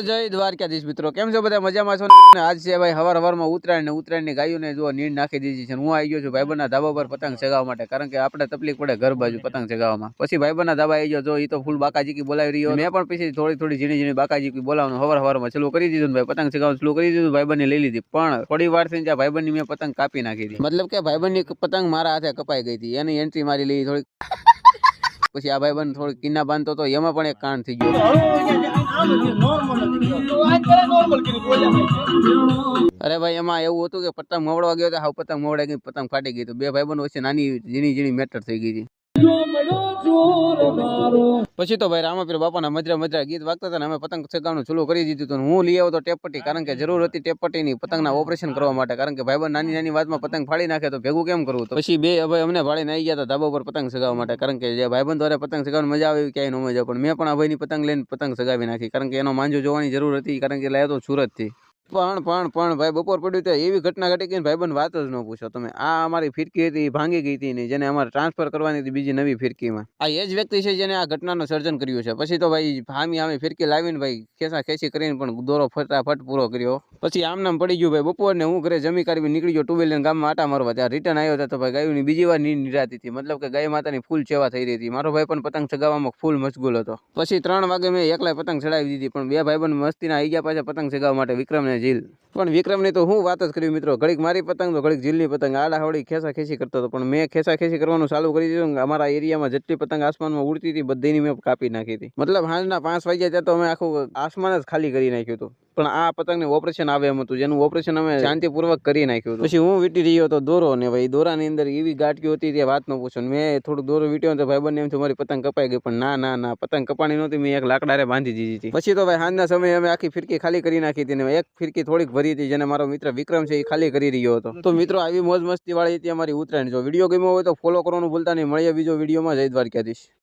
જય દ્વારકાધીશ મિત્રો, કેમ છો બધા? મજામાં છો? આજ છે ભાઈ હવારમાં ઉત્તરાયણની ગાયોને જો નીંદ નાખી દીધી છે. હું આવી ગયો છું ભાઈબંધના ધાબા પર પતંગ ચગાવવા માટે, કારણ કે આપણે તકલીફ પડે ઘર બાજુ પતંગ ચગાવવામાં. પછી ભાઈબંધના ધાબા આવી ગયો, જો એ તો ફૂલ બાકાજીકી બોલાવી રહ્યો. મેં પણ પછી થોડી ઝીણી બાકાજીકી બોલાવવાનું હવારમાં ચાલુ કરી દીધું. ભાઈ પતંગ ચગાવવાનું ચાલુ કરી દીધું. ભાઈબંધને લઈ લીધી, પણ થોડી વાર થઈને ત્યાં ભાઈબંધની મેં પતંગ કાપી નાખી હતી. મતલબ કે ભાઈબંધની પતંગ મારા હાથે કપાઈ ગઈ હતી. એની એન્ટ્રી મારી લઈ થોડી. પછી આ ભાઈબંધ થોડી કિન્ના બાંધતો હતો, એમાં પણ એક કાંડ થઈ ગયો. અરે ભાઈ, એમાં એવું હતું કે પતંગ મવડવા ગયો હતો, હાવ પતંગ મવડાઈ ગઈ, પતંગ ફાટી ગઈ. તો બે ભાઈબંધ વચ્ચે નાની ઝીણી મેટર થઈ ગઈ હતી. પછી તો ભાઈ રામાપીર બાપાના મજરા ગીત વાગતા હતા ને અમે પતંગ ચગાવવાનું ચાલુ કરી દીધું હતું. હું લઈ આવતો ટેપપટ્ટી, કારણ કે જરૂર હતી ટેપપટ્ટીની પતંગના ઓપરેશન કરવા માટે, કારણ કે ભાઈબંધ નાની વાતમાં પતંગ ફાડી નાખે તો ભેગું કેમ કરવું. તો પછી બે ભાઈ અમને ભાડીને આવી ગયા હતા ધાબા પર પતંગ ચગાવવા માટે, કારણ કે જે ભાઈબંધ દ્વારા પતંગ ચગાવવાની મજા આવે ક્યાંય ન મજા. પણ મેં પણ આ ભાઈની પતંગ લઈને પતંગ ચગાવી નાખી, કારણ કે એનો માંજો જોવાની જરૂર હતી, કારણ કે લાવ્યો તો સુરત થી. પણ ભાઈ બપોર પડ્યું તો એવી ઘટના ઘટી ગઈ, ભાઈબંધ વાત જ ન પૂછો તમે. આ અમારી ફિરકી હતી, ભાંગી ગઈ હતી ને, જેને અમારે ટ્રાન્સફર કરવાની હતી બીજી નવી ફિરકીમાં. આ એ જ વ્યક્તિ છે જેને આ ઘટનાનું સર્જન કર્યું છે. પછી તો ભાઈ હામી ફિરકી લાવીને ભાઈ ખેંચી કરીને પણ દોરો ફટાફટ પૂરો કર્યો. પછી આમ નામ પડી ગયું ભાઈ બપોર ને. હું ઘરે જમી કાઢી નીકળી ગયો 2 વ્હીલર ગામમાં આટા મારવા. ત્યાં રિટર્ન આવ્યો હતો તો ભાઈ ગાયોની બીજી વાર નીંદ નિરાતી હતી, મતલબ કે ગાય માતાની ફૂલ સેવા થઈ રહી હતી. મારો ભાઈ પણ પતંગ ચગાવવામાં ફૂલ મશગુલ હતો. પછી 3 વાગે મેં એકલા પતંગ ચડાવી દીધી, પણ બે ભાઈબંધ મસ્તીના આવી ગયા પાછા પતંગ ચગાવવા માટે, વિક્રમ ને જીલ. પણ વિક્રમની તો હું વાત જ કરી મિત્રો, ઘડીક મારી પતંગ તો ઘડીક જીલની પતંગ આડા હવડી ખેંચી કરતો હતો. પણ મેં ખેંચી કરવાનું ચાલુ કરી દીધું. અમારા એરિયામાં જેટલી પતંગ આસમાનમાં ઉડતી હતી બધીની મેં કાપી નાખી હતી. મતલબ સાંજના 5 વાગ્યા ત્યાં તો અમે આખું આસમાન જ ખાલી કરી નાખ્યું હતું. પણ આ પતંગને ઓપરેશન આવે એમ હતું, જેનું ઓપરેશન અમે શાંતિપૂર્વક કરી નાખ્યું. પછી હું વીટી રહ્યો હતો દોરો, ને ભાઈ દોરાની અંદર એવી ગાંઠીઓ હતી તે વાત ન પૂછો. મેં થોડું દોરો વીટ્યો તો ભાઈબંધને એમ મારી પતંગ કપાઈ ગઈ, પણ ના પતંગ કપાણી નહોતી, મેં એક લાકડારે બાંધી દીધી હતી. પછી તો ભાઈ સાંજના સમયે અમે આખી ફિરકી ખાલી કરી નાખી હતી, ને એક ફિરકી થોડીક ભરી હતી, જેને મારો મિત્ર વિક્રમ છે એ ખાલી કરી રહ્યો હતો. તો મિત્રો આવી મોજ મસ્તી વાળી હતી અમારી ઉત્તરાયણ. જો વિડીયો ગમ્યો હોય તો ફોલો કરવાનું ભૂલતા નહીં. મળીએ બીજો વિડીયોમાં. જય દ્વારકાધીશ.